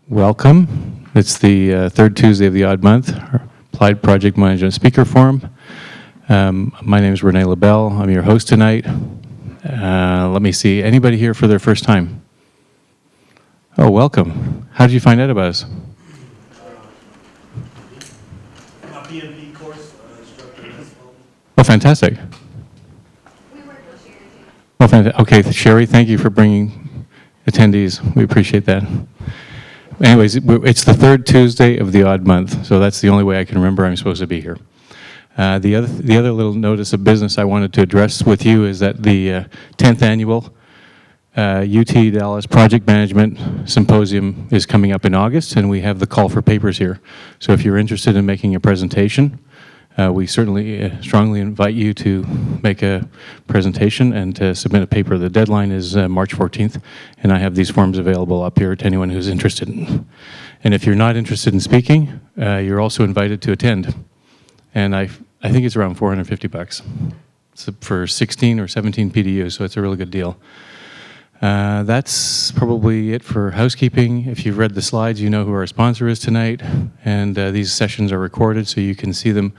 Welcome. It's the third Tuesday of the odd month, our Applied Project Management Speaker Forum. My name is Renee LaBelle. I'm your host tonight. Let me see. Anybody here for their first time? Oh, welcome. How did you find out about us? My PMP course instructor. Oh, fantastic. We work with Sherry. Oh, fantastic. Okay, Sherry, thank you for bringing attendees. We appreciate that. Anyways, it's the third Tuesday of the odd month, so that's the only way I can remember I'm supposed to be here. The other little notice of business I wanted to address with you is that the 10th annual UT Dallas Project Management Symposium is coming up in August, and we have the call for papers here. So if you're interested in making a presentation, we certainly strongly invite you to make a presentation and to submit a paper. The deadline is March 14th, and I have these forms available up here to anyone who's interested. And if you're not interested in speaking, you're also invited to attend. And I think it's around $450. It's for 16 or 17 PDUs, so it's a really good deal. That's probably it for housekeeping. If you've read the slides, you know who our sponsor is tonight. And these sessions are recorded, so you can see them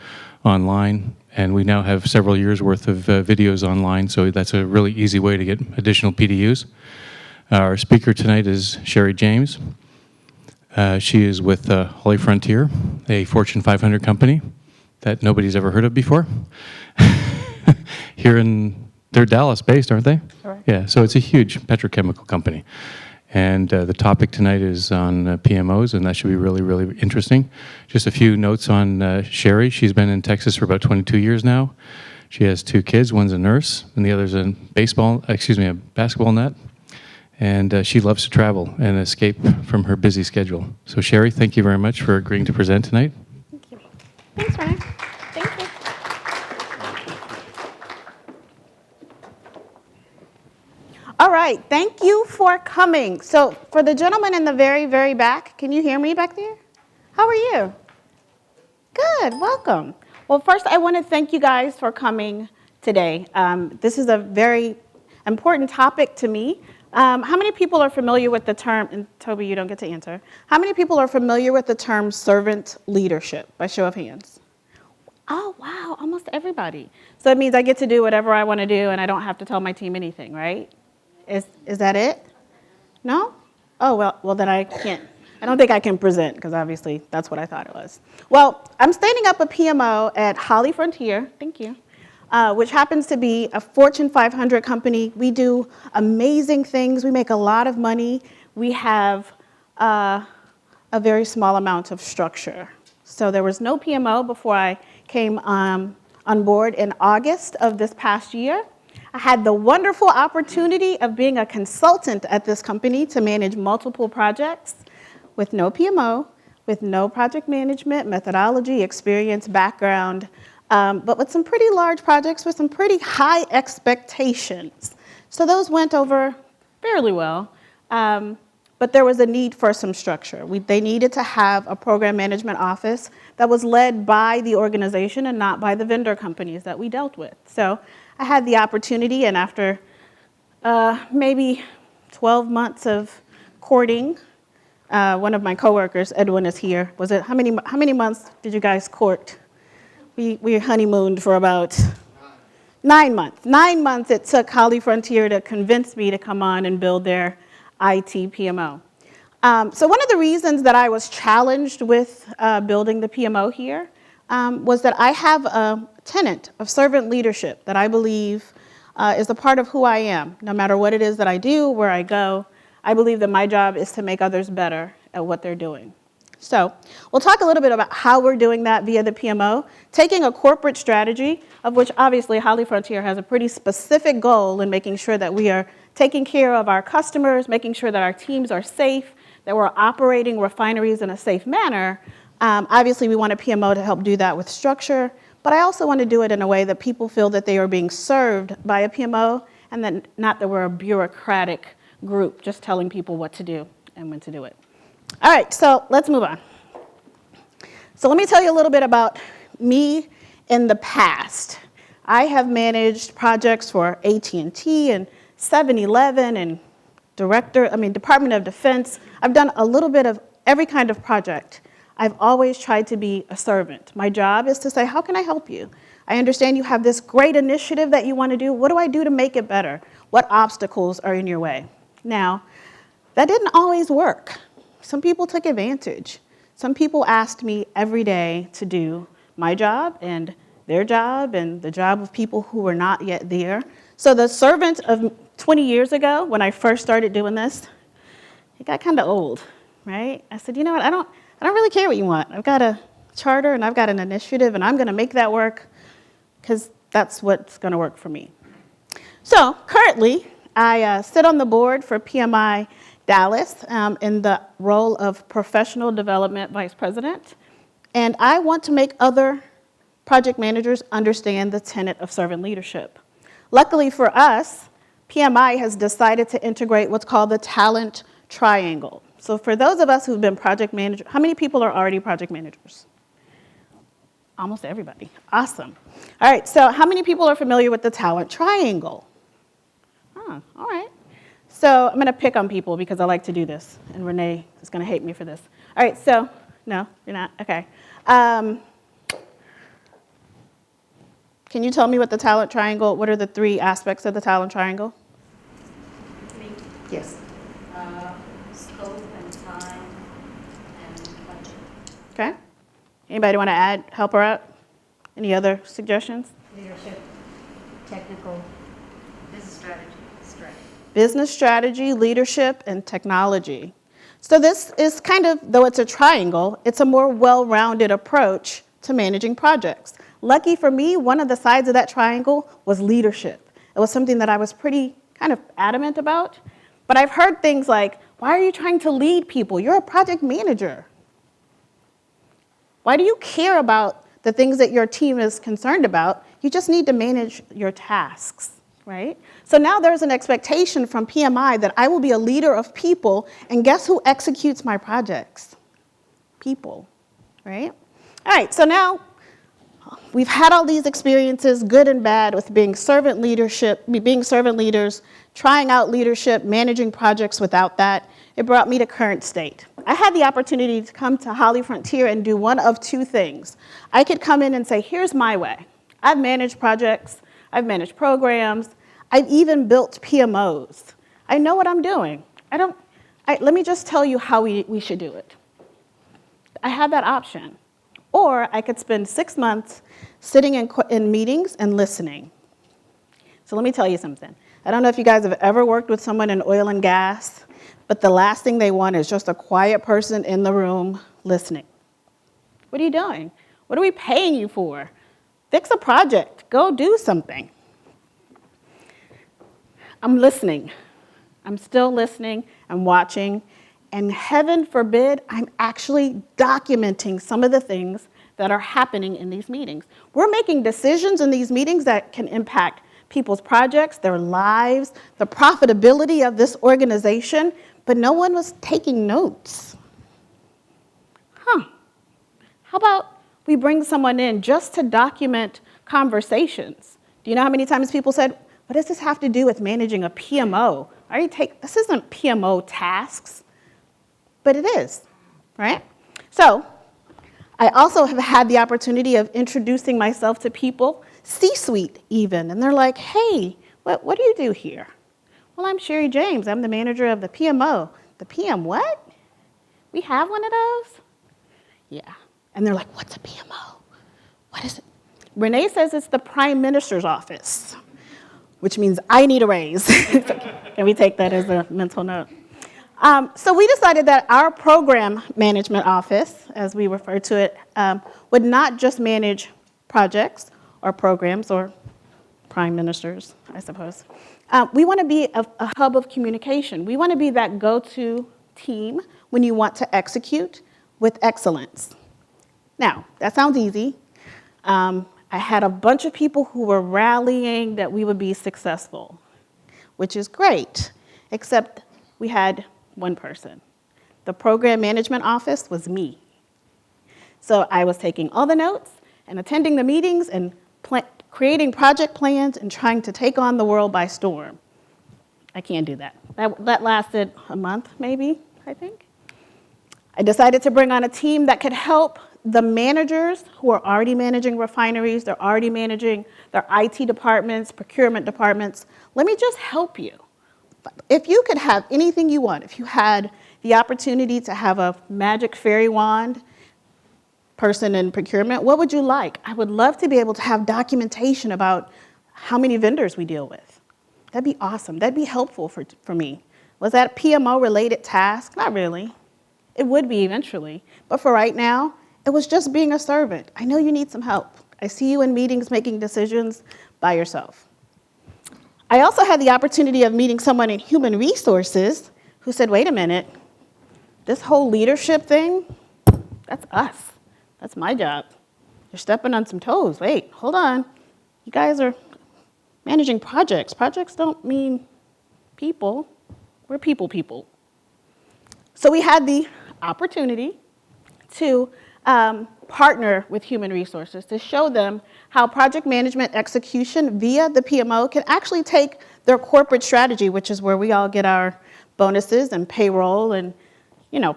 online. And we now have several years' worth of videos online, so that's a really easy way to get additional PDUs. Our speaker tonight is Sherry James. She is with HollyFrontier, a Fortune 500 company that nobody's ever heard of before. They're Dallas-based, aren't they? Correct. Yeah, so it's a huge petrochemical company. And the topic tonight is on PMOs, and that should be really, really interesting. Just a few notes on Sherry. She's been in Texas for about 22 years now. She has 2 kids. One's a nurse, and the other's a basketball net. And she loves to travel and escape from her busy schedule. So Sherry, thank you very much for agreeing to present tonight. Thank you. Thanks, Ryan. Thank you. All right, thank you for coming. So for the gentleman in the very, very back, can you hear me back there? How are you? Good, welcome. Well, first I want to thank you guys for coming today. This is a very important topic to me. How many people are familiar with the term, and Toby, you don't get to answer. How many people are familiar with the term servant leadership, by show of hands? Oh, wow, almost everybody. So it means I get to do whatever I want to do and I don't have to tell my team anything, right? Is that it? No? Oh, well then I can't. I don't think I can present because obviously that's what I thought it was. Well, I'm standing up a PMO at HollyFrontier, thank you, which happens to be a Fortune 500 company. We do amazing things. We make a lot of money. We have a very small amount of structure. So there was no PMO before I came on board in August of this past year. I had the wonderful opportunity of being a consultant at this company to manage multiple projects with no PMO, with no project management, methodology, experience, background, but with some pretty large projects with some pretty high expectations. So those went over fairly well, but there was a need for some structure. They needed to have a program management office that was led by the organization and not by the vendor companies that we dealt with. So I had the opportunity, and after maybe 12 months of courting, one of my coworkers, Edwin, is here. Was it how many months did you guys court? We honeymooned for about 9 months. 9 months it took HollyFrontier to convince me to come on and build their IT PMO. So one of the reasons that I was challenged with building the PMO here was that I have a tenet of servant leadership that I believe is a part of who I am. No matter what it is that I do, where I go, I believe that my job is to make others better at what they're doing. So we'll talk a little bit about how we're doing that via the PMO, taking a corporate strategy, of which obviously HollyFrontier has a pretty specific goal in making sure that we are taking care of our customers, making sure that our teams are safe, that we're operating refineries in a safe manner. Obviously, we want a PMO to help do that with structure, but I also want to do it in a way that people feel that they are being served by a PMO and that not that we're a bureaucratic group just telling people what to do and when to do it. All right, so let's move on. So let me tell you a little bit about me in the past. I have managed projects for AT&T and 7-Eleven and Department of Defense. I've done a little bit of every kind of project, I've always tried to be a servant. My job is to say, how can I help you? I understand you have this great initiative that you want to do. What do I do to make it better? What obstacles are in your way? Now, that didn't always work. Some people took advantage. Some people asked me every day to do my job and their job and the job of people who were not yet there. So the servant of 20 years ago, when I first started doing this, it got kind of old, right? I said, you know what, I don't really care what you want. I've got a charter and I've got an initiative and I'm going to make that work because that's what's going to work for me. So currently, I sit on the board for PMI Dallas in the role of Professional Development Vice President, and I want to make other project managers understand the tenet of servant leadership. Luckily for us, PMI has decided to integrate what's called the talent triangle. So for those of us who've been project managers, how many people are already project managers? Almost everybody. Awesome. All right, so how many people are familiar with the talent triangle? Oh, all right. So I'm going to pick on people because I like to do this, and Renee is going to hate me for this. All right, so, no, you're not? Okay. Can you tell me what the talent triangle, what are the three aspects of the talent triangle? Me. Yes. Scope and time and budget. Okay. Anybody want to help her out? Any other suggestions? Leadership, technical, business strategy. Business strategy, leadership, and technology. So this is kind of, though it's a triangle, it's a more well-rounded approach to managing projects. Lucky for me, one of the sides of that triangle was leadership. It was something that I was pretty kind of adamant about. But I've heard things like, why are you trying to lead people? You're a project manager. Why do you care about the things that your team is concerned about? You just need to manage your tasks, right? So now there's an expectation from PMI that I will be a leader of people, and guess who executes my projects? People, right? All right, so now we've had all these experiences, good and bad, with being servant leaders, trying out leadership, managing projects without that. It brought me to current state. I had the opportunity to come to HollyFrontier and do one of two things. I could come in and say, here's my way. I've managed projects, I've managed programs, I've even built PMOs. I know what I'm doing. Let me just tell you how we should do it. I have that option. Or I could spend 6 months sitting in meetings and listening. So let me tell you something. I don't know if you guys have ever worked with someone in oil and gas, but the last thing they want is just a quiet person in the room listening. What are you doing? What are we paying you for? Fix a project. Go do something. I'm listening. I'm still listening. I'm watching. And heaven forbid, I'm actually documenting some of the things that are happening in these meetings. We're making decisions in these meetings that can impact people's projects, their lives, the profitability of this organization, but no one was taking notes. How about we bring someone in just to document conversations? Do you know how many times people said, what does this have to do with managing a PMO? This isn't PMO tasks. But it is, right? So I also have had the opportunity of introducing myself to people, C-suite even, and they're like, hey, what do you do here? Well, I'm Sherry James. I'm the manager of the PMO. The PM what? We have one of those? Yeah. And they're like, what's a PMO? What is it? Renee says it's the Prime Minister's office, which means I need a raise. Can we take that as a mental note? So we decided that our program management office, as we refer to it, would not just manage projects or programs or prime ministers, I suppose. We want to be a hub of communication. We want to be that go-to team when you want to execute with excellence. Now, that sounds easy. I had a bunch of people who were rallying that we would be successful, which is great, except we had one person. The program management office was me. So I was taking all the notes and attending the meetings and creating project plans and trying to take on the world by storm. I can't do that. That lasted a month, maybe, I think. I decided to bring on a team that could help the managers who are already managing refineries, they're already managing their IT departments, procurement departments. Let me just help you. If you could have anything you want, if you had the opportunity to have a magic fairy wand person in procurement, what would you like? I would love to be able to have documentation about how many vendors we deal with. That'd be awesome. That'd be helpful for me. Was that a PMO related task? Not really. It would be eventually. But for right now, it was just being a servant. I know you need some help. I see you in meetings making decisions by yourself. I also had the opportunity of meeting someone in human resources who said, wait a minute, this whole leadership thing, that's us. That's my job. You're stepping on some toes. Wait, hold on. You guys are managing projects. Projects don't mean people. We're people. So we had the opportunity to partner with human resources to show them how project management execution via the PMO can actually take their corporate strategy, which is where we all get our bonuses and payroll and,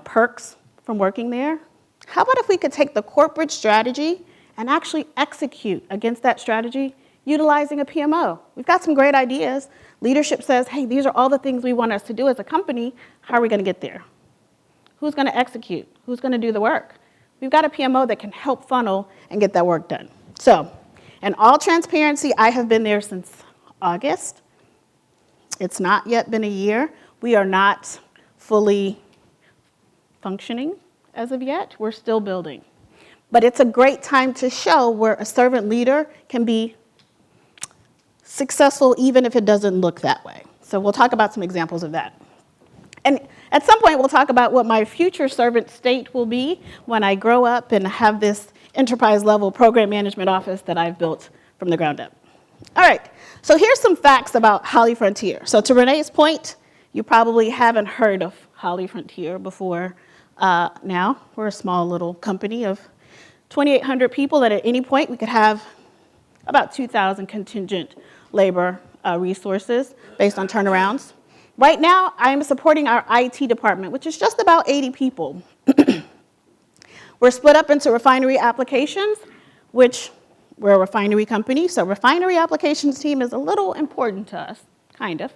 perks from working there. How about if we could take the corporate strategy and actually execute against that strategy utilizing a PMO? We've got some great ideas. Leadership says, hey, these are all the things we want us to do as a company. How are we going to get there? Who's going to execute? Who's going to do the work? We've got a PMO that can help funnel and get that work done. So, in all transparency, I have been there since August. It's not yet been a year. We are not fully functioning as of yet. We're still building. But it's a great time to show where a servant leader can be successful even if it doesn't look that way. So we'll talk about some examples of that. And at some point, we'll talk about what my future servant state will be when I grow up and have this enterprise-level program management office that I've built from the ground up. All right, so here's some facts about HollyFrontier. So to Renee's point, you probably haven't heard of HollyFrontier before now. We're a small little company of 2,800 people that at any point we could have about 2,000 contingent labor resources based on turnarounds. Right now, I'm supporting our IT department, which is just about 80 people. We're split up into refinery applications, which we're a refinery company, so refinery applications team is a little important to us, kind of.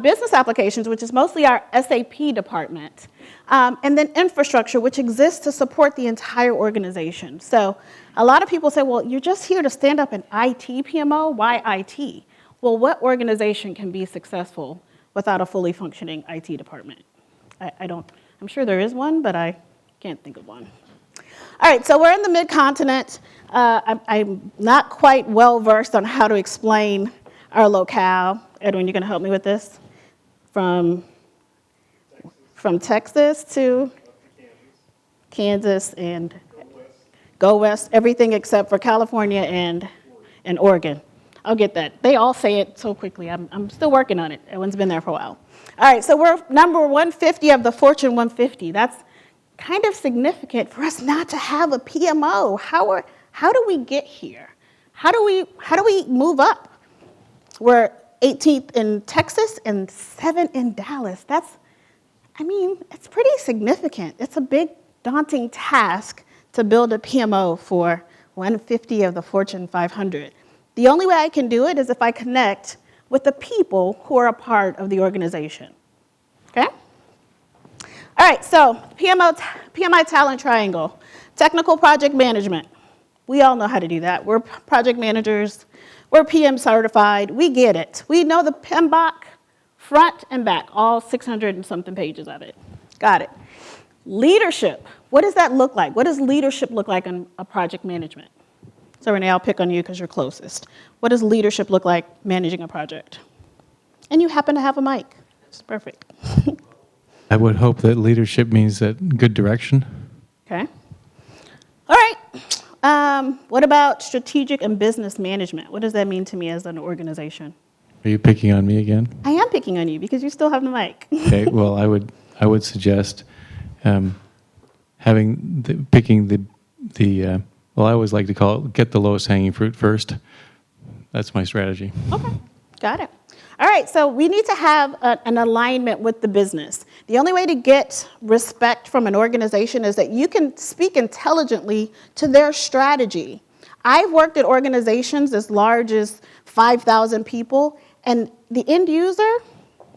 Business applications, which is mostly our SAP department, and then infrastructure, which exists to support the entire organization. So a lot of people say, well, you're just here to stand up an IT PMO, why IT? Well, what organization can be successful without a fully functioning IT department? I'm sure there is one, but I can't think of one. All right, so we're in the mid-continent. I'm not quite well-versed on how to explain our locale. Edwin, you're gonna help me with this? From Texas to Kansas and go west, everything except for California and Oregon. I'll get that. They all say it so quickly. I'm still working on it. Everyone's been there for a while. All right, so we're number 150 of the Fortune 150. That's kind of significant for us not to have a PMO. How do we get here? How do we move up? We're 18th in Texas and 7th in Dallas. It's pretty significant. It's a big, daunting task to build a PMO for 150 of the Fortune 500. The only way I can do it is if I connect with the people who are a part of the organization, okay? All right, so PMI talent triangle, technical project management. We all know how to do that. We're project managers, we're PM certified, we get it. We know the PMBOK front and back, all 600 and something pages of it. Got it. Leadership, what does that look like? What does leadership look like in a project management? So Renee, I'll pick on you because you're closest. What does leadership look like managing a project? And you happen to have a mic. It's perfect. I would hope that leadership means that good direction. Okay. All right. What about strategic and business management? What does that mean to me as an organization? Are you picking on me again? I am picking on you because you still have the mic. Okay, well, I would suggest picking the well, I always like to call it, get the lowest hanging fruit first. That's my strategy. Okay, got it. All right, so we need to have an alignment with the business. The only way to get respect from an organization is that you can speak intelligently to their strategy. I've worked at organizations as large as 5,000 people, and the end user,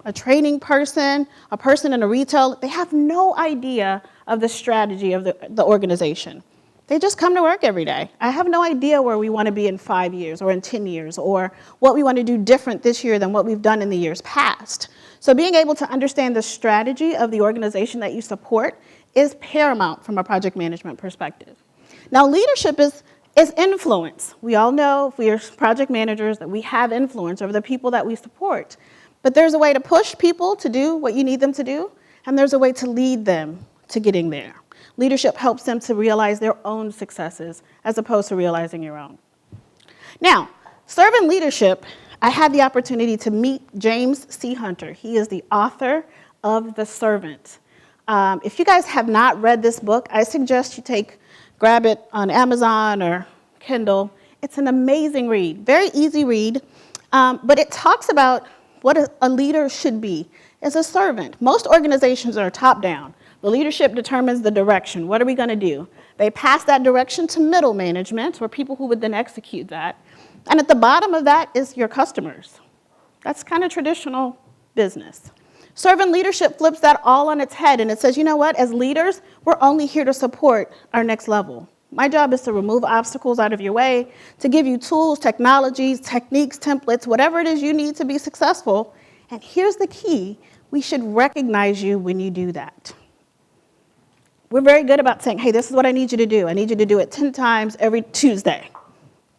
a training person, a person in a retail, they have no idea of the strategy of the organization. They just come to work every day. I have no idea where we want to be in 5 years or in 10 years or what we want to do different this year than what we've done in the years past. So being able to understand the strategy of the organization that you support is paramount from a project management perspective. Now, leadership is influence. We all know if we are project managers that we have influence over the people that we support. But there's a way to push people to do what you need them to do, and there's a way to lead them to getting there. Leadership helps them to realize their own successes as opposed to realizing your own. Now, servant leadership, I had the opportunity to meet James C. Hunter. He is the author of The Servant. If you guys have not read this book, I suggest you grab it on Amazon or Kindle. It's an amazing read, very easy read, but it talks about what a leader should be as a servant. Most organizations are top-down. The leadership determines the direction. What are we going to do? They pass that direction to middle management, or people who would then execute that. And at the bottom of that is your customers. That's kind of traditional business. Servant leadership flips that all on its head, and it says, you know what? As leaders, we're only here to support our next level. My job is to remove obstacles out of your way, to give you tools, technologies, techniques, templates, whatever it is you need to be successful. And here's the key. We should recognize you when you do that. We're very good about saying, hey, this is what I need you to do. I need you to do it 10 times every Tuesday.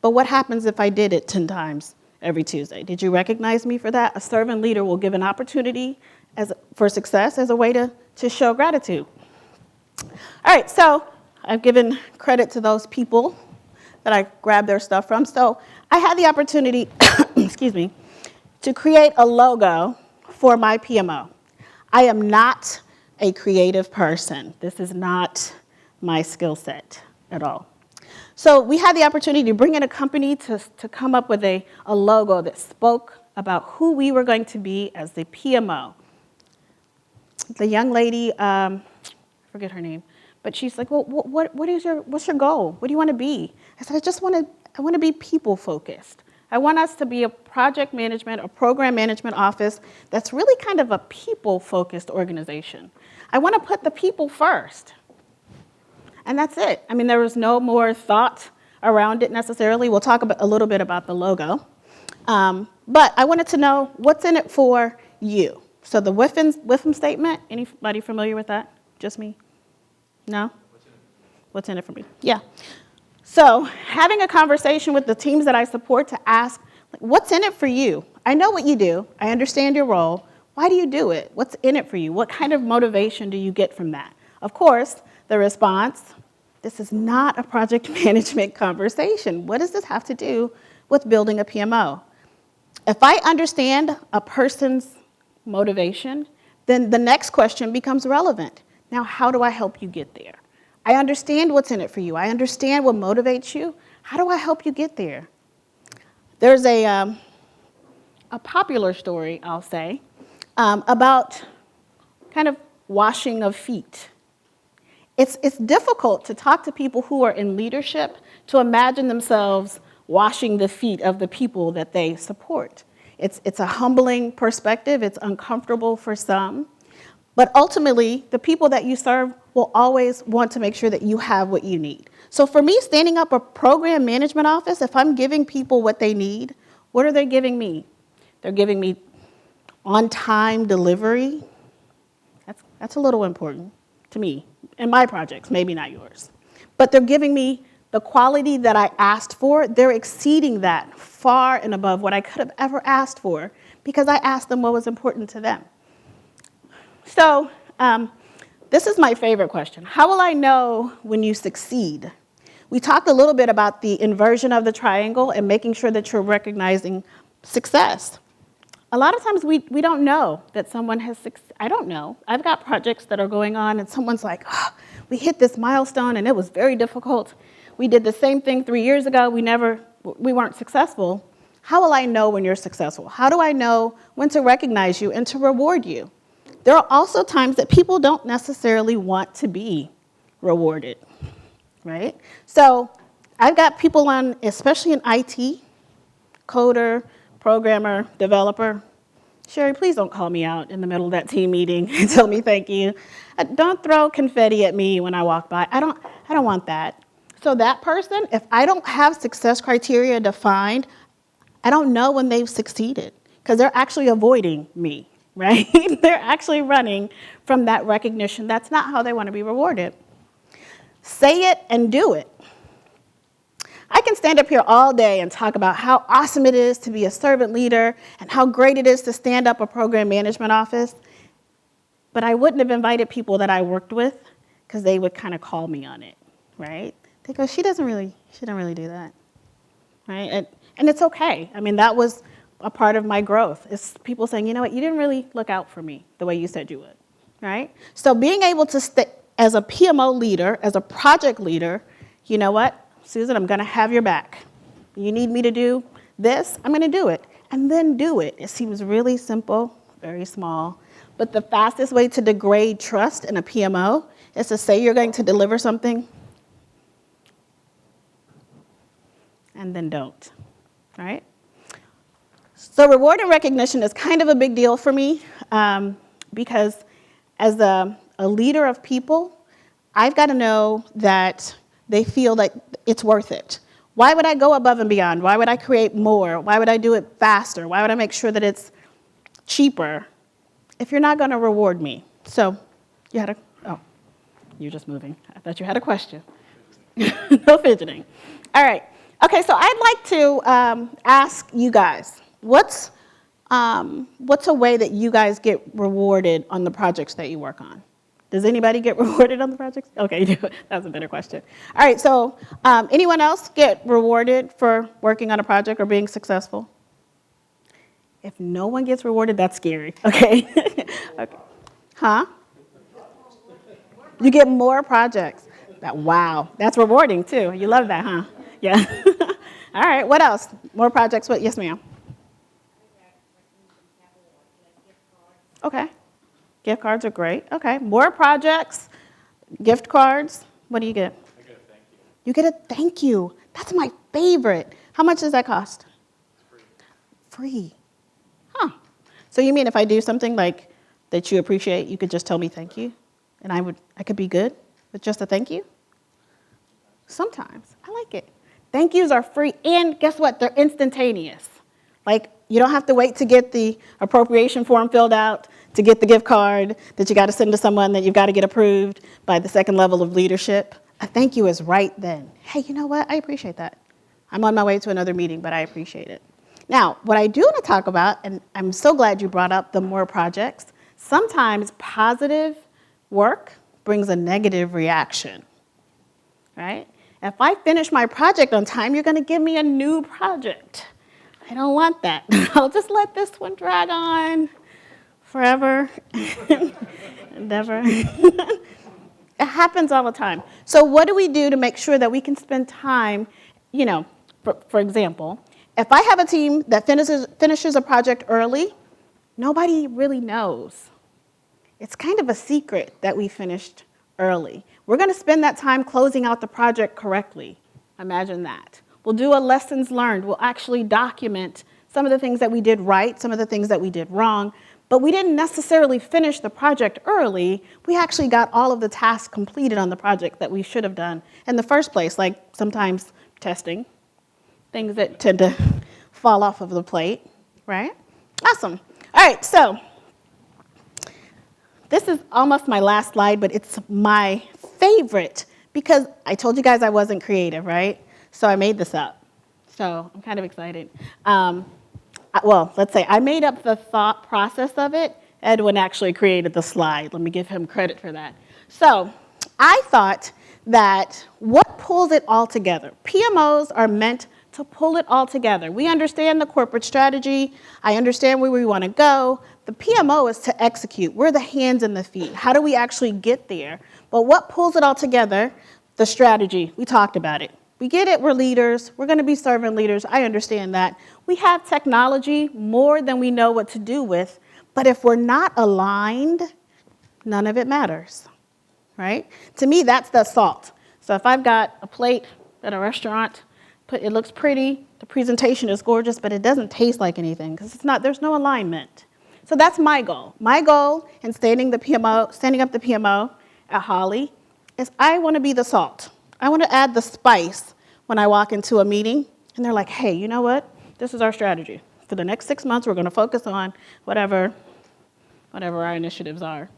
But what happens if I did it 10 times every Tuesday? Did you recognize me for that? A servant leader will give an opportunity for success as a way to show gratitude. All right, so I've given credit to those people that I grabbed their stuff from. So I had the opportunity, excuse me, to create a logo for my PMO. I am not a creative person. This is not my skill set at all. So we had the opportunity to bring in a company to come up with a logo that spoke about who we were going to be as the PMO. The young lady, I forget her name, but she's like, well, what's your goal? What do you want to be? I said, I want to be people focused. I want us to be a project management, a program management office that's really kind of a people-focused organization. I want to put the people first. And that's it. I mean, there was no more thought around it necessarily. We'll talk a little bit about the logo. But I wanted to know what's in it for you. So the WIFM statement, anybody familiar with that? Just me? No? What's in it for me? Yeah. So having a conversation with the teams that I support to ask, what's in it for you? I know what you do. I understand your role. Why do you do it? What's in it for you? What kind of motivation do you get from that? Of course, the response, this is not a project management conversation. What does this have to do with building a PMO? If I understand a person's motivation, then the next question becomes relevant. Now, how do I help you get there? I understand what's in it for you. I understand what motivates you. How do I help you get there? There's a popular story, I'll say, about kind of washing of feet. It's difficult to talk to people who are in leadership to imagine themselves washing the feet of the people that they support. It's a humbling perspective. It's uncomfortable for some. But ultimately, the people that you serve will always want to make sure that you have what you need. So for me, standing up a program management office, if I'm giving people what they need, what are they giving me? They're giving me on-time delivery. That's a little important to me in my projects, maybe not yours. But they're giving me the quality that I asked for. They're exceeding that far and above what I could have ever asked for because I asked them what was important to them. So this is my favorite question. How will I know when you succeed? We talked a little bit about the inversion of the triangle and making sure that you're recognizing success. A lot of times we don't know that someone has succeeded. I don't know. I've got projects that are going on and someone's like, oh, we hit this milestone and it was very difficult. We did the same thing 3 years ago. We weren't successful. How will I know when you're successful? How do I know when to recognize you and to reward you? there are also times that people don't necessarily want to be rewarded, right? So I've got people on, especially in IT, coder, programmer, developer. Sherry, please don't call me out in the middle of that team meeting and tell me thank you. Don't throw confetti at me when I walk by. I don't want that. So that person, if I don't have success criteria defined, I don't know when they've succeeded because they're actually avoiding me, right? They're actually running from that recognition. That's not how they want to be rewarded. Say it and do it. I can stand up here all day and talk about how awesome it is to be a servant leader and how great it is to stand up a program management office, but I wouldn't have invited people that I worked with because they would kind of call me on it, right? They go, she don't really do that, right? And it's okay. I mean, that was a part of my growth. It's people saying, you know what, you didn't really look out for me the way you said you would, right? So being able to stay as a PMO leader, as a project leader, you know what? Susan, I'm going to have your back. You need me to do this, I'm going to do it. And then do it. It seems really simple, very small. But the fastest way to degrade trust in a PMO is to say you're going to deliver something and then don't, right? So reward and recognition is kind of a big deal for me because as a leader of people, I've got to know that they feel like it's worth it. Why would I go above and beyond? Why would I create more? Why would I do it faster? Why would I make sure that it's cheaper if you're not going to reward me? So you're just moving. I thought you had a question. No fidgeting. All right. Okay, so I'd like to ask you guys, what's a way that you guys get rewarded on the projects that you work on? Does anybody get rewarded on the projects? Okay, you do. That's a better question. All right, so anyone else get rewarded for working on a project or being successful? If no one gets rewarded, that's scary, okay? Okay. Huh? You get more projects. Wow, that's rewarding too. You love that, huh? Yeah. All right, what else? More projects, what? Yes, ma'am. Okay. Gift cards are great. Okay, more projects, gift cards. What do you get? I get a thank you. You get a thank you. That's my favorite. How much does that cost? It's Free. Free. Huh. So you mean if I do something like that you appreciate, you could just tell me thank you? And I could be good with just a thank you? Sometimes. I like it. Thank yous are free, and guess what? They're instantaneous. Like, you don't have to wait to get the appropriation form filled out, to get the gift card that you got to send to someone that you've got to get approved by the second level of leadership. A thank you is right then. Hey, you know what? I appreciate that. I'm on my way to another meeting, but I appreciate it. Now, what I do want to talk about, and I'm so glad you brought up the more projects, sometimes positive work brings a negative reaction, right? If I finish my project on time, you're going to give me a new project. I don't want that. I'll just let this one drag on forever and ever. It happens all the time. So what do we do to make sure that we can spend time, you know, for example, if I have a team that finishes a project early, nobody really knows. It's kind of a secret that we finished early. We're going to spend that time closing out the project correctly. Imagine that. We'll do a lessons learned. We'll actually document some of the things that we did right, some of the things that we did wrong, but we didn't necessarily finish the project early. We actually got all of the tasks completed on the project that we should have done in the first place, like sometimes testing, things that tend to fall off of the plate, right? Awesome. All right, so this is almost my last slide, but it's my favorite because I told you guys I wasn't creative, right? So I made this up. So I'm kind of excited. Well, let's say I made up the thought process of it. Edwin actually created the slide. Let me give him credit for that. So I thought that what pulls it all together? PMOs are meant to pull it all together. We understand the corporate strategy. I understand where we want to go. The PMO is to execute. We're the hands and the feet. How do we actually get there? But what pulls it all together? The strategy. We talked about it. We get it, we're leaders, we're going to be servant leaders, I understand that. We have technology more than we know what to do with, But if we're not aligned, none of it matters, right? To me, that's the salt. So if I've got a plate at a restaurant, it looks pretty, the presentation is gorgeous, but it doesn't taste like anything because there's no alignment. So that's my goal. My goal in standing up the PMO at Holly is I want to be the salt. I want to add the spice when I walk into a meeting and they're like, hey, you know what? This is our strategy. For the next 6 months, we're going to focus on whatever our initiatives are.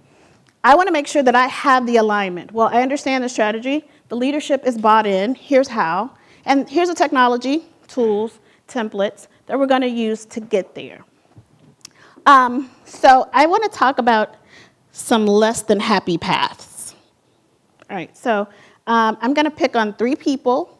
I want to make sure that I have the alignment. Well, I understand the strategy. The leadership is bought in. Here's how. And here's the technology, tools, templates that we're going to use to get there. So I want to talk about some less than happy paths. All right, so I'm going to pick on 3 people.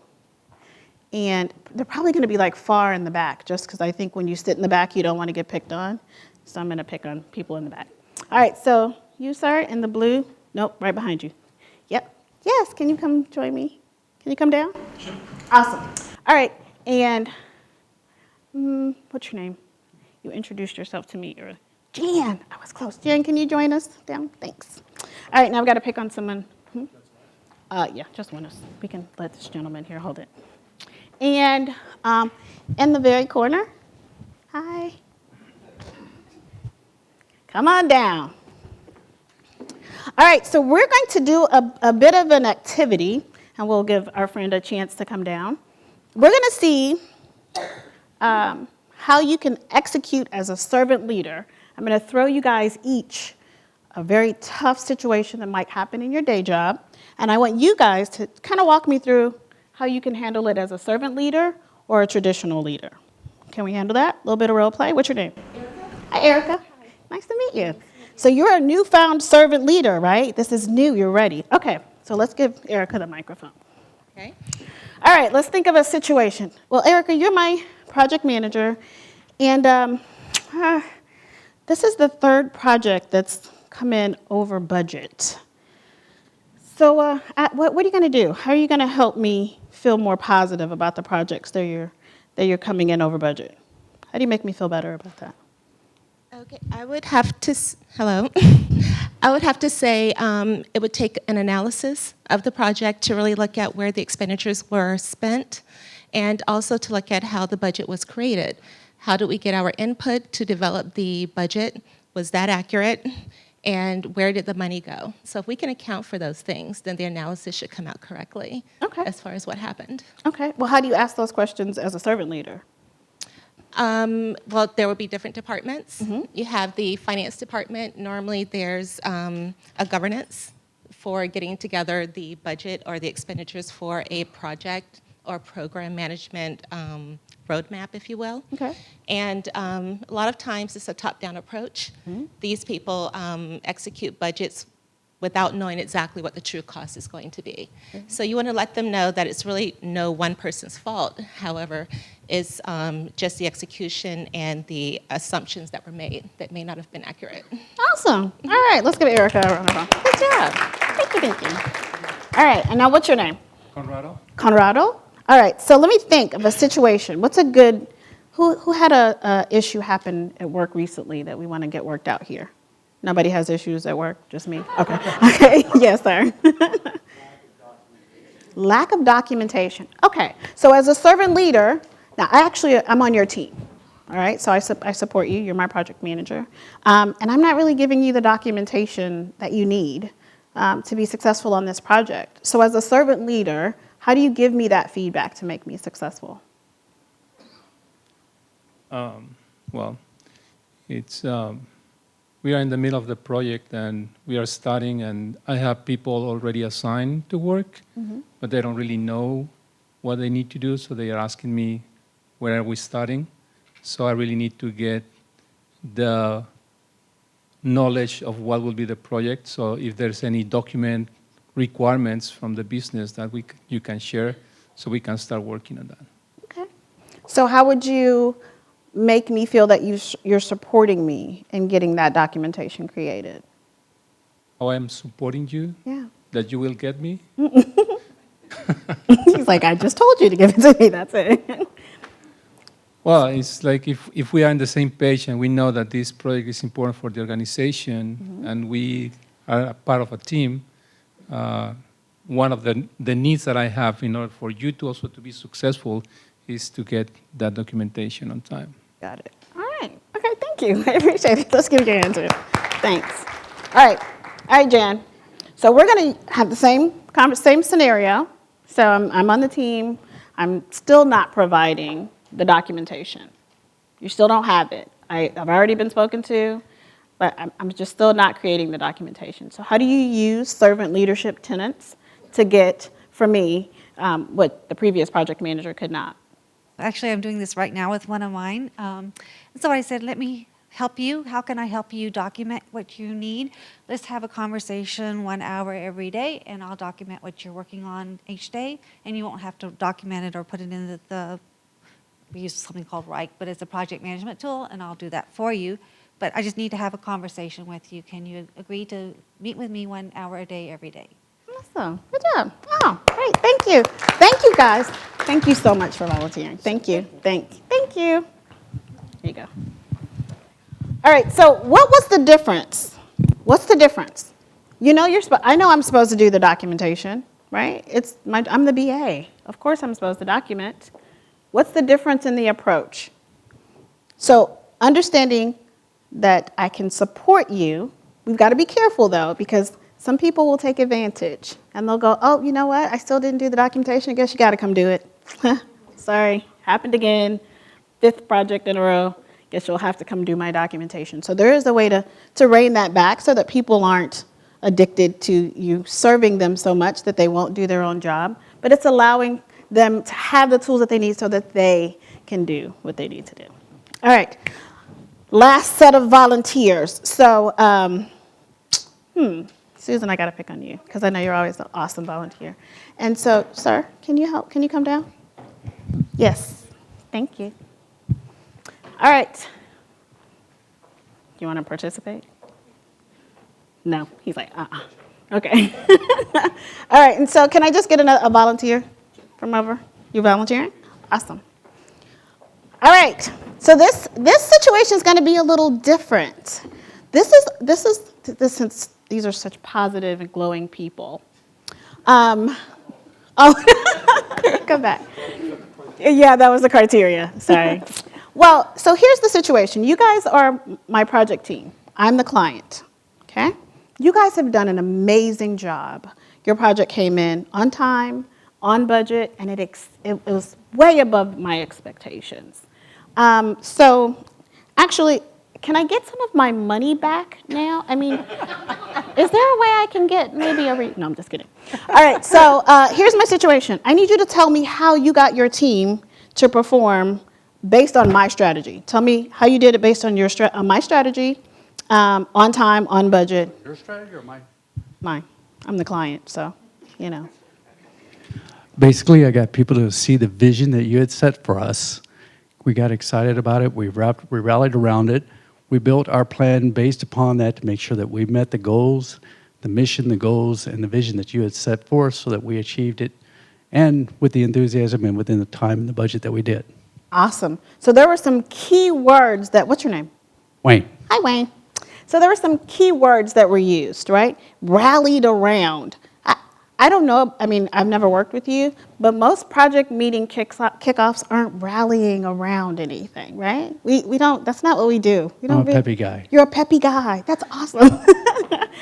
And they're probably going to be like far in the back, just because I think when you sit in the back, you don't want to get picked on. So I'm going to pick on people in the back. All right, so you, sir, in the blue. Nope, right behind you. Yep. Yes, can you come join me? Can you come down? Sure. Awesome. All right, and what's your name? You introduced yourself to me. You're Jan. I was close. Jan, can you join us down? Thanks. All right, now I've got to pick on someone. Yeah, just one of us. We can let this gentleman here hold it. And in the very corner, hi. Come on down. All right, so we're going to do a bit of an activity, and we'll give our friend a chance to come down. We're going to see how you can execute as a servant leader. I'm going to throw you guys each a very tough situation that might happen in your day job, and I want you guys to kind of walk me through how you can handle it as a servant leader or a traditional leader. Can we handle that? A little bit of role play. What's your name? Erica? Hi, Erica. Hi. Nice to meet you. So you're a newfound servant leader, right? This is new. You're ready. Okay, so let's give Erica the microphone. Okay. All right, let's think of a situation. Well, Erica, you're my project manager, and this is the 3rd project that's come in over budget. So what are you going to do? How are you going to help me feel more positive about the projects that you're coming in over budget? How do you make me feel better about that? Okay, I would have to, hello. I would have to say it would take an analysis of the project to really look at where the expenditures were spent and also to look at how the budget was created. How did we get our input to develop the budget? Was that accurate? And where did the money go? So if we can account for those things, then the analysis should come out correctly as far as what happened. Okay. Well, how do you ask those questions as a servant leader? Well, there will be different departments. Mm-hmm. You have the finance department. Normally there's a governance for getting together the budget or the expenditures for a project or program management roadmap, if you will. Okay. And a lot of times it's a top-down approach. Mm-hmm. These people execute budgets without knowing exactly what the true cost is going to be. Mm-hmm. So you want to let them know that it's really no one person's fault. However, it's just the execution and the assumptions that were made that may not have been accurate. Awesome. All right, let's give Erica a round of applause. Good job. Thank you. All right, and now what's your name? Conrado? Conrado? All right, so let me think of a situation. What's a good, who had a issue happen at work recently that we want to get worked out here? Nobody has issues at work, just me? Okay. Okay, yes, sir. Lack of documentation. Okay, so as a servant leader, now I'm on your team, all right? So I support you, you're my project manager. And I'm not really giving you the documentation that you need to be successful on this project. So as a servant leader, how do you give me that feedback to make me successful? Well, it's we are in the middle of the project and we are starting, and I have people already assigned to work, but they don't really know what they need to do, so they are asking me, where are we starting? So I really need to get the knowledge of what will be the project. So if there's any document requirements from the business that you can share, so we can start working on that. Okay. So how would you make me feel that you're supporting me in getting that documentation created? How I am supporting you, Yeah. that you will get me. He's like, I just told you to give it to me, that's it. Well, it's like if we are on the same page and we know that this project is important for the organization and we are a part of a team, one of the needs that I have in order for you to also to be successful is to get that documentation on time. Got it. All right. Okay, thank you. I appreciate it. Let's give you your answer. Thanks. All right. All right, Jan. So we're going to have the same scenario. So I'm on the team. I'm still not providing the documentation. You still don't have it. I've already been spoken to, but I'm just still not creating the documentation. So how do you use servant leadership tenets to get, for me, what the previous project manager could not? Actually, I'm doing this right now with one of mine. And so I said, let me help you. How can I help you document what you need? Let's have a conversation 1 hour every day, and I'll document what you're working on each day, and you won't have to document it or put it in we use something called Rike, but it's a project management tool, and I'll do that for you. But I just need to have a conversation with you. Can you agree to meet with me 1 hour a day every day? Awesome. Good job. Oh, great. Thank you. Thank you, guys. Thank you so much for volunteering. Thank you. Thank you. Here you go. All right. So what was the difference? What's the difference? You know, I know I'm supposed to do the documentation, right? I'm the BA. Of course I'm supposed to document. What's the difference in the approach? So understanding that I can support you, we've got to be careful, though, because some people will take advantage, and they'll go, oh, you know what? I still didn't do the documentation. I guess you got to come do it. Sorry, happened again. 5th project in a row. Guess you'll have to come do my documentation. So there is a way to rein that back so that people aren't addicted to you serving them so much that they won't do their own job. But it's allowing them to have the tools that they need so that they can do what they need to do. All right. Last set of volunteers. So, Susan, I got to pick on you because I know you're always an awesome volunteer. And so, sir, can you help? Can you come down? Yes. Thank you. All right. You want to participate? No. He's like, Okay. All right. And so can I just get a volunteer from over? You volunteering? Awesome. All right. So this situation is going to be a little different. Since these are such positive and glowing people. Come back. Yeah, that was the criteria. Sorry. Well, so here's the situation. You guys are my project team. I'm the client. Okay? You guys have done an amazing job. Your project came in on time, on budget, and it was way above my expectations. So actually, can I get some of my money back now? I mean, is there a way I can get maybe no, I'm just kidding. All right, so here's my situation. I need you to tell me how you got your team to perform based on my strategy. Tell me how you did it based on my strategy, on time, on budget. Your strategy or mine? Mine. I'm the client, so, you know. Basically, I got people to see the vision that you had set for us. We got excited about it. We rallied around it. We built our plan based upon that to make sure that we met the goals, the mission, the goals, and the vision that you had set for us so that we achieved it, and with the enthusiasm and within the time and the budget that we did. Awesome. So there were some key words what's your name? Wayne. Hi, Wayne. So there were some key words that were used, right? Rallied around. I don't know, I mean, I've never worked with you, but most project meeting kickoffs aren't rallying around anything, right? We don't, that's not what we do. I'm a peppy guy. You're a peppy guy. That's awesome.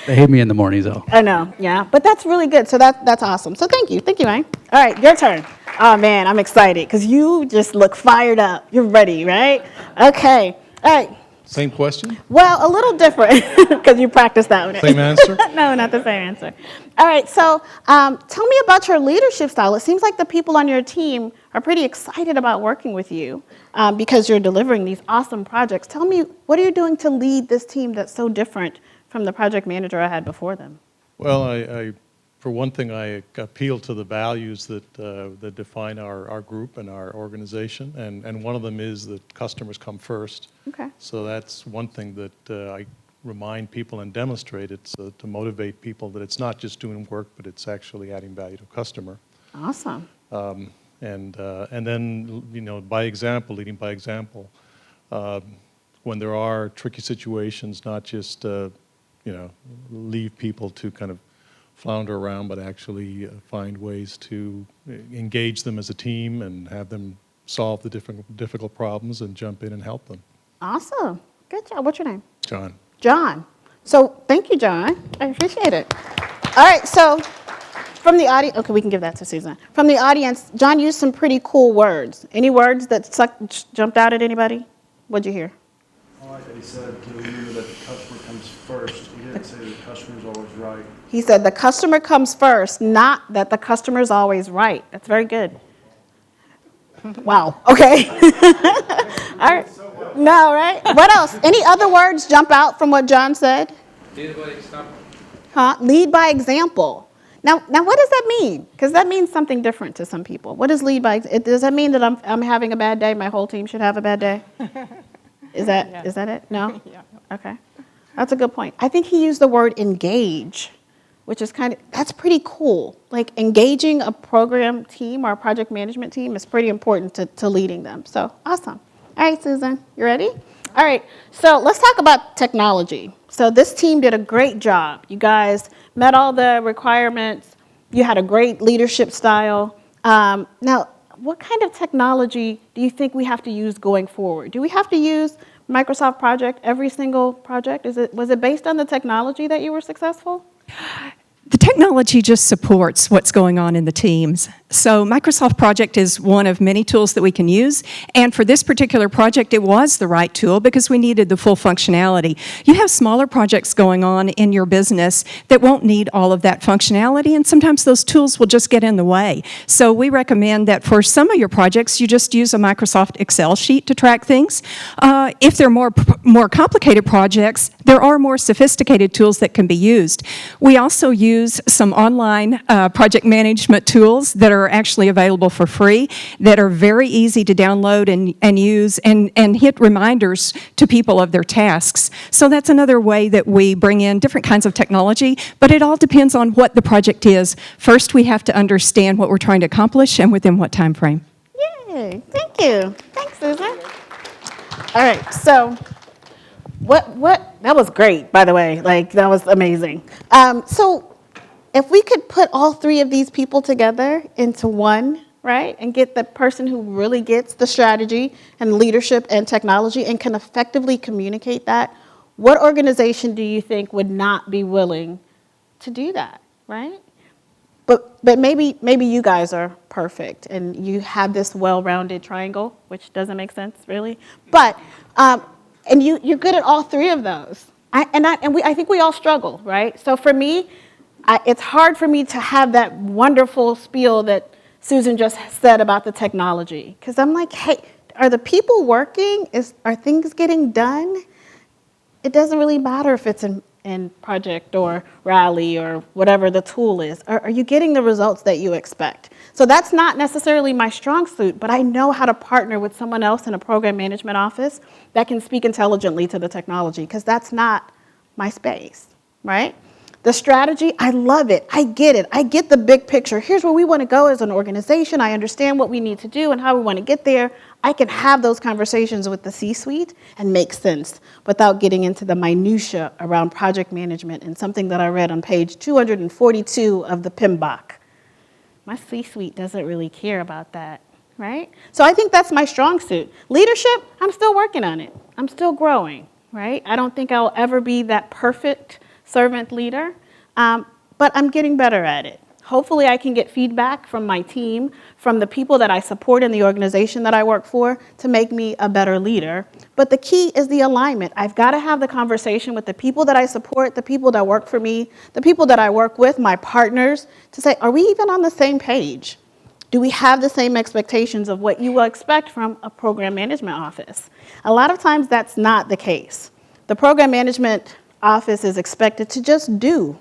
They hate me in the mornings, though. I know, yeah, but that's really good. So that's awesome. So thank you, Wayne. All right, your turn. Oh man, I'm excited because you just look fired up. You're ready, right? Okay, all right. Same question? Well, a little different because you practiced that one. Same answer? No, not the same answer. All right, so tell me about your leadership style. It seems like the people on your team are pretty excited about working with you because you're delivering these awesome projects. Tell me, what are you doing to lead this team that's so different from the project manager I had before them? Well, I for one thing, I appeal to the values that define our group and our organization, and one of them is that customers come first. Okay. So that's one thing that I remind people and demonstrate. It's to motivate people that it's not just doing work, but it's actually adding value to a customer. Awesome. And then, by example, leading by example, when there are tricky situations, not just, leave people to kind of flounder around, but actually find ways to engage them as a team and have them solve the difficult problems and jump in and help them. Awesome. Good job. What's your name? John. John. So thank you, John. I appreciate it. All right, so from the audience, okay, we can give that to Susan. From the audience, John used some pretty cool words. Any words that jumped out at anybody? What'd you hear? I like that he said to remember that the customer comes first. He didn't say the customer's always right. He said the customer comes first, not that the customer's always right. That's very good. Wow, okay. All right. No, right? What else? Any other words jump out from what John said? Lead by example. Huh? Lead by example. Now, what does that mean? Because that means something different to some people. What does lead by? Does that mean that I'm having a bad day? My whole team should have a bad day? Is that it? No? Yeah. Okay. That's a good point. I think he used the word engage, which is that's pretty cool. Like engaging a program team or a project management team is pretty important to leading them. So awesome. All right, Susan, you ready? All right, so let's talk about technology. So this team did a great job. You guys met all the requirements. You had a great leadership style. Now, what kind of technology do you think we have to use going forward? Do we have to use Microsoft Project every single project? Was it based on the technology that you were successful? The technology just supports what's going on in the teams. So Microsoft Project is one of many tools that we can use, and for this particular project, it was the right tool because we needed the full functionality. You have smaller projects going on in your business that won't need all of that functionality, and sometimes those tools will just get in the way. So we recommend that for some of your projects, you just use a Microsoft Excel sheet to track things. If they're more complicated projects, there are more sophisticated tools that can be used. We also use some online project management tools that are actually available for free, that are very easy to download and use and hit reminders to people of their tasks. So that's another way that we bring in different kinds of technology, but it all depends on what the project is. First, we have to understand what we're trying to accomplish and within what time frame. Yay, thank you. Thanks, Susan. All right, so that was great, by the way. Like, that was amazing. So if we could put all three of these people together into one, right, and get the person who really gets the strategy and leadership and technology and can effectively communicate that, what organization do you think would not be willing to do that, right? But maybe you guys are perfect and you have this well-rounded triangle, which doesn't make sense, really. But, and you're good at all three of those. I think we all struggle, right? So for me, it's hard for me to have that wonderful spiel that Susan just said about the technology. Because I'm like, hey, are the people working? Are things getting done? It doesn't really matter if it's in Project or Rally or whatever the tool is. Are you getting the results that you expect? So that's not necessarily my strong suit, but I know how to partner with someone else in a program management office that can speak intelligently to the technology, because that's not my space, right? The strategy, I love it. I get it. I get the big picture. Here's where we want to go as an organization. I understand what we need to do and how we want to get there. I can have those conversations with the C-suite and make sense without getting into the minutia around project management and something that I read on page 242 of the PMBOK. My C-suite doesn't really care about that, right? So I think that's my strong suit. Leadership, I'm still working on it. I'm still growing, right? I don't think I'll ever be that perfect servant leader, but I'm getting better at it. Hopefully I can get feedback from my team, from the people that I support in the organization that I work for, to make me a better leader. But the key is the alignment. I've got to have the conversation with the people that I support, the people that work for me, the people that I work with, my partners, to say, are we even on the same page? Do we have the same expectations of what you will expect from a program management office? A lot of times that's not the case. The program management office is expected to just do.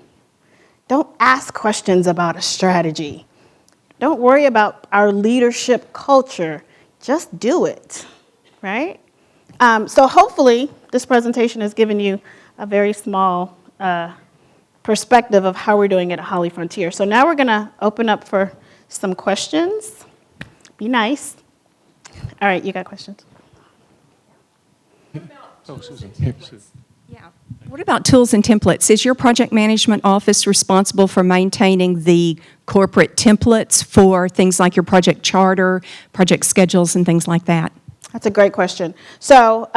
Don't ask questions about a strategy. Don't worry about our leadership culture. Just do it, right? So hopefully this presentation has given you a very small perspective of how we're doing it at HollyFrontier. So now we're going to open up for some questions. Be nice. All right, you got questions? Oh, Susan. Here, Susan. Yeah. What about tools and templates? Is your project management office responsible for maintaining the corporate templates for things like your project charter, project schedules, and things like that? That's a great question. So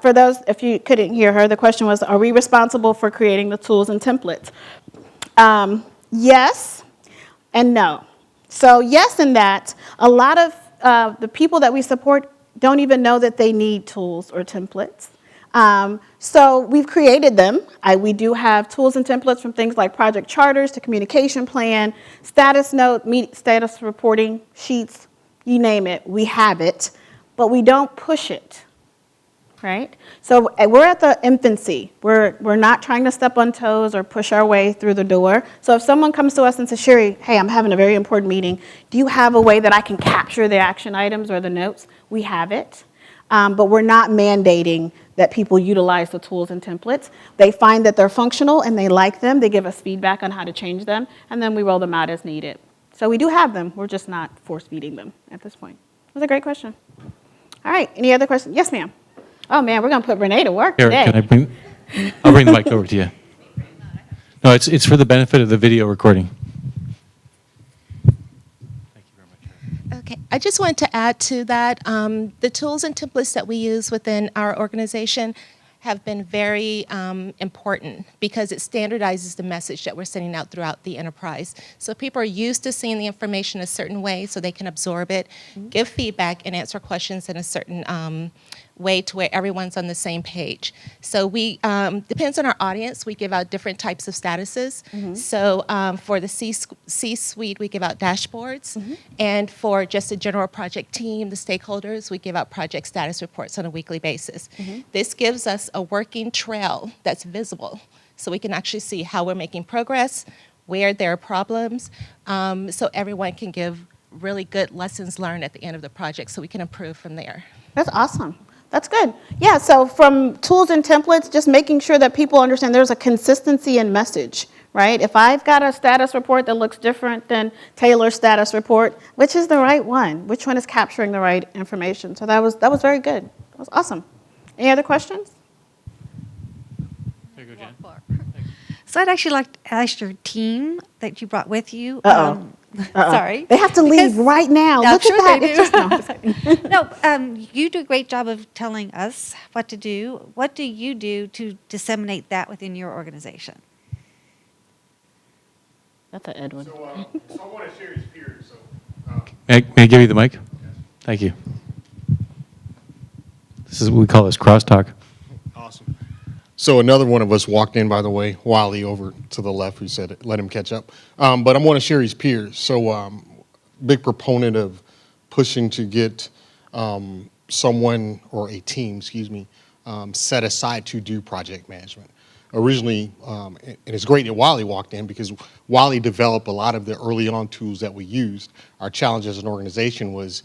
for those, if you couldn't hear her, the question was, are we responsible for creating the tools and templates? Yes and no. So yes in that, a lot of the people that we support don't even know that they need tools or templates. So we've created them. We do have tools and templates from things like project charters to communication plan, status note, status reporting sheets, you name it, we have it, but we don't push it, right? So we're at the infancy. We're not trying to step on toes or push our way through the door. So if someone comes to us and says, Sherry, hey, I'm having a very important meeting, do you have a way that I can capture the action items or the notes? We have it. But we're not mandating that people utilize the tools and templates. They find that they're functional and they like them. They give us feedback on how to change them, and then we roll them out as needed. So we do have them. We're just not force-feeding them at this point. It was a great question. All right, any other questions? Yes, ma'am. Oh, man, we're going to put Renee to work today. Eric, I'll bring the mic over to you. No, it's for the benefit of the video recording. Okay, I just wanted to add to that, the tools and templates that we use within our organization have been very important because it standardizes the message that we're sending out throughout the enterprise. So people are used to seeing the information a certain way so they can absorb it, give feedback, and answer questions in a certain way to where everyone's on the same page. So we, depends on our audience, we give out different types of statuses. So for the C-suite, we give out dashboards. And for just a general project team, the stakeholders, we give out project status reports on a weekly basis. This gives us a working trail that's visible. So we can actually see how we're making progress, where there are problems, so everyone can give really good lessons learned at the end of the project so we can improve from there. That's awesome. That's good. Yeah, so from tools and templates, just making sure that people understand there's a consistency in message, right? If I've got a status report that looks different than Taylor's status report, which is the right one? Which one is capturing the right information? So that was very good. That was awesome. Any other questions? There you go, Jen. So I'd actually like to ask your team that you brought with you. Uh-oh. Sorry. They have to leave right now. I'm Look sure at that. they It's do. just, no, I'm just kidding. No, you do a great job of telling us what to do. What do you do to disseminate that within your organization? That's an Edwin. So I want to share his peers. May I give you the mic? Thank you. This is, we call this crosstalk. Awesome. So another one of us walked in, by the way, Wally over to the left, who said, let him catch up. But I'm one of Sherry's peers. So big proponent of pushing to get someone or a team, excuse me, set aside to do project management. Originally, and it's great that Wally walked in because Wally developed a lot of the early on tools that we used. Our challenge as an organization was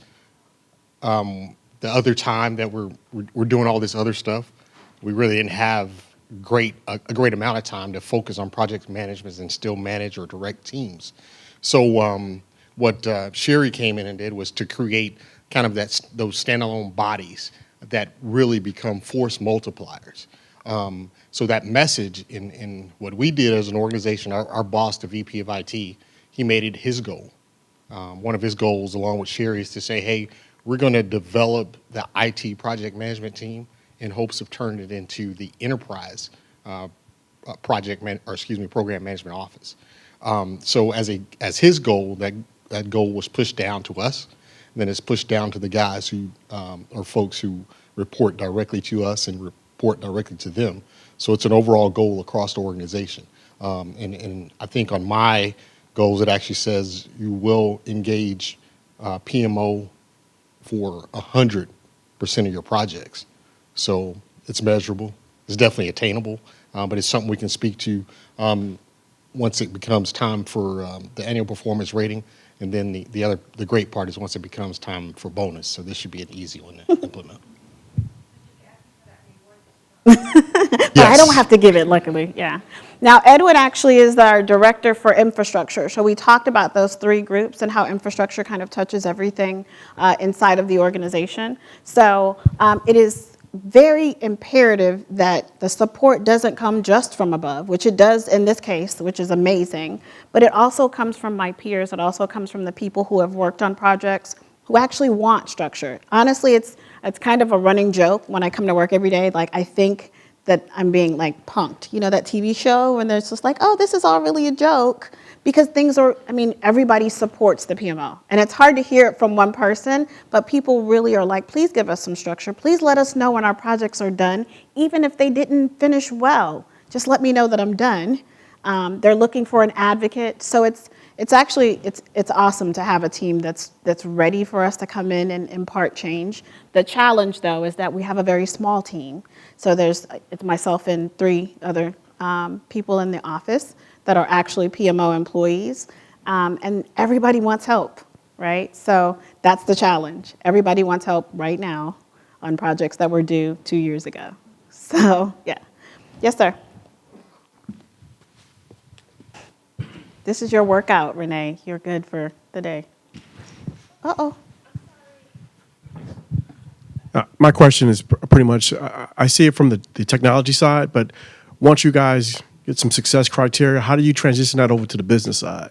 the other time that we're doing all this other stuff, we really didn't have a great amount of time to focus on project management and still manage or direct teams. So what Sherry came in and did was to create kind of those standalone bodies that really become force multipliers. So that message in what we did as an organization, our boss, the VP of IT, he made it his goal. One of his goals, along with Sherry, is to say, hey, we're going to develop the IT project management team in hopes of turning it into the enterprise program management office. So as his goal, that goal was pushed down to us, and then it's pushed down to the guys who or folks who report directly to us and report directly to them. So it's an overall goal across the organization. And I think on my goals, it actually says you will engage PMO for 100% of your projects. So it's measurable. It's definitely attainable, but it's something we can speak to once it becomes time for the annual performance rating. And then the great part is once it becomes time for bonus. So this should be an easy one to implement. But I don't have to give it, luckily, yeah. Now, Edwin actually is our director for infrastructure. So we talked about those 3 groups and how infrastructure kind of touches everything inside of the organization. So it is very imperative that the support doesn't come just from above, which it does in this case, which is amazing, but it also comes from my peers. It also comes from the people who have worked on projects who actually want structure. Honestly, it's kind of a running joke when I come to work every day. Like, I think that I'm being like punked. You know that TV show when there's just like, oh, this is all really a joke, because things are, I mean, everybody supports the PMO. And it's hard to hear it from one person, but people really are like, please give us some structure. Please let us know when our projects are done, even if they didn't finish well. Just let me know that I'm done. They're looking for an advocate. So it's actually awesome to have a team that's ready for us to come in and impart change. The challenge, though, is that we have a very small team. So it's myself and 3 other people in the office that are actually PMO employees, and everybody wants help, right? So that's the challenge. Everybody wants help right now on projects that were due 2 years ago. So yeah, yes, sir. This is your workout, Renee. You're good for the day. Uh-oh. My question is pretty much, I see it from the technology side, but once you guys get some success criteria, how do you transition that over to the business side?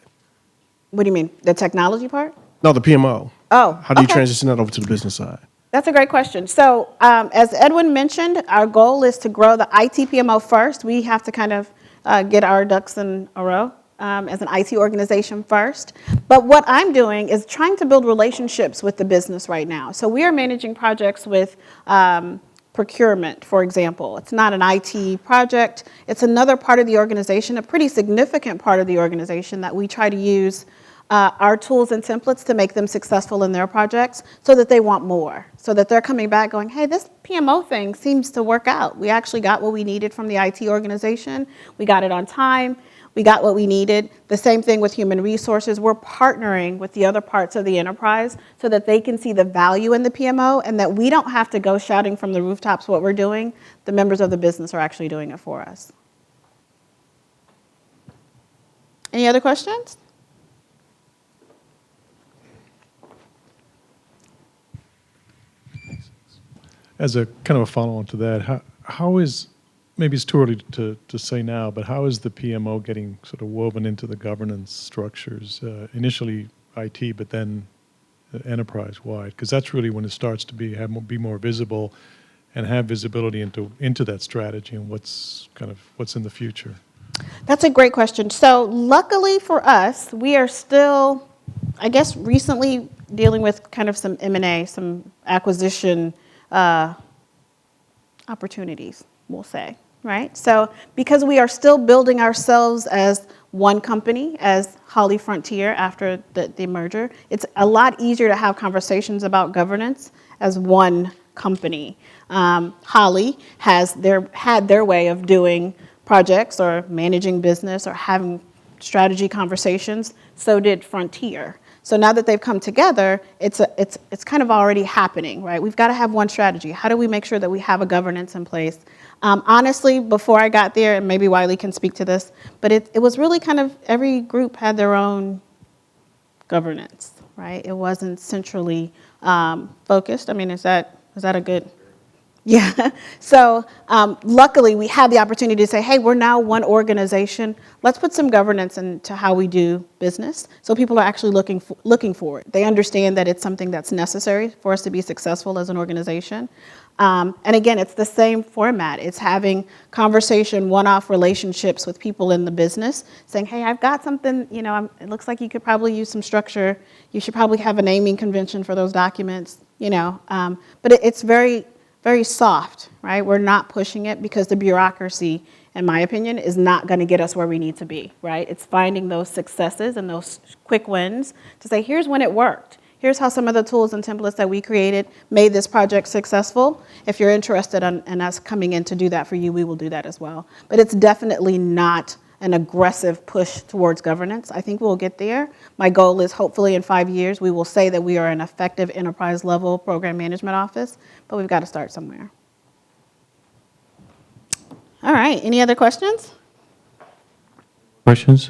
What do you mean? The technology part? No, the PMO. Oh, How do you okay. transition that over to the business side? That's a great question. So as Edwin mentioned, our goal is to grow the IT PMO first. We have to kind of get our ducks in a row as an IT organization first. But what I'm doing is trying to build relationships with the business right now. So we are managing projects with procurement, for example. It's not an IT project. It's another part of the organization, a pretty significant part of the organization that we try to use our tools and templates to make them successful in their projects so that they want more, so that they're coming back going, hey, this PMO thing seems to work out. We actually got what we needed from the IT organization. We got it on time. We got what we needed. The same thing with human resources. We're partnering with the other parts of the enterprise so that they can see the value in the PMO and that we don't have to go shouting from the rooftops what we're doing. The members of the business are actually doing it for us. Any other questions? As a kind of a follow-on to that, how is, maybe it's too early to say now, but how is the PMO getting sort of woven into the governance structures? Initially IT, but then enterprise-wide, because that's really when it starts to be more visible and have visibility into that strategy and what's in the future. That's a great question. So luckily for us, we are still, I guess, recently dealing with kind of some M&A, some acquisition opportunities, we'll say, right? So because we are still building ourselves as one company, as HollyFrontier after the merger, it's a lot easier to have conversations about governance as one company. Holly had their way of doing projects or managing business or having strategy conversations, so did Frontier. So now that they've come together, it's kind of already happening, right? We've got to have one strategy. How do we make sure that we have a governance in place? Honestly, before I got there, and maybe Wiley can speak to this, but it was really kind of every group had their own governance, right? It wasn't centrally focused. I mean, is that a good? Yeah. So luckily, we had the opportunity to say, hey, we're now one organization. Let's put some governance into how we do business. So people are actually looking for it. They understand that it's something that's necessary for us to be successful as an organization. And again, it's the same format. It's having conversation, one-off relationships with people in the business, saying, hey, I've got something, it looks like you could probably use some structure. You should probably have a naming convention for those documents, But it's very soft, right? We're not pushing it because the bureaucracy, in my opinion, is not going to get us where we need to be, right? It's finding those successes and those quick wins to say, here's when it worked. Here's how some of the tools and templates that we created made this project successful. If you're interested in us coming in to do that for you, we will do that as well. But it's definitely not an aggressive push towards governance. I think we'll get there. My goal is hopefully in 5 years, we will say that we are an effective enterprise level program management office, but we've got to start somewhere. All right, any other questions? Questions?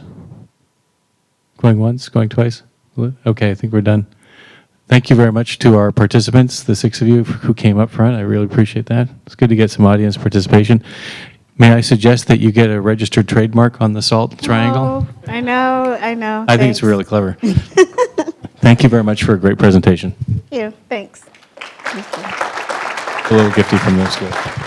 Going once, going twice? Okay, I think we're done. Thank you very much to our participants, the 6 of you who came up front. I really appreciate that. It's good to get some audience participation. May I suggest that you get a registered trademark on the SALT triangle? Oh, I know, I know. I think it's really clever. Thank you very much for a great presentation. Thank you, thanks. A little gifty from the school.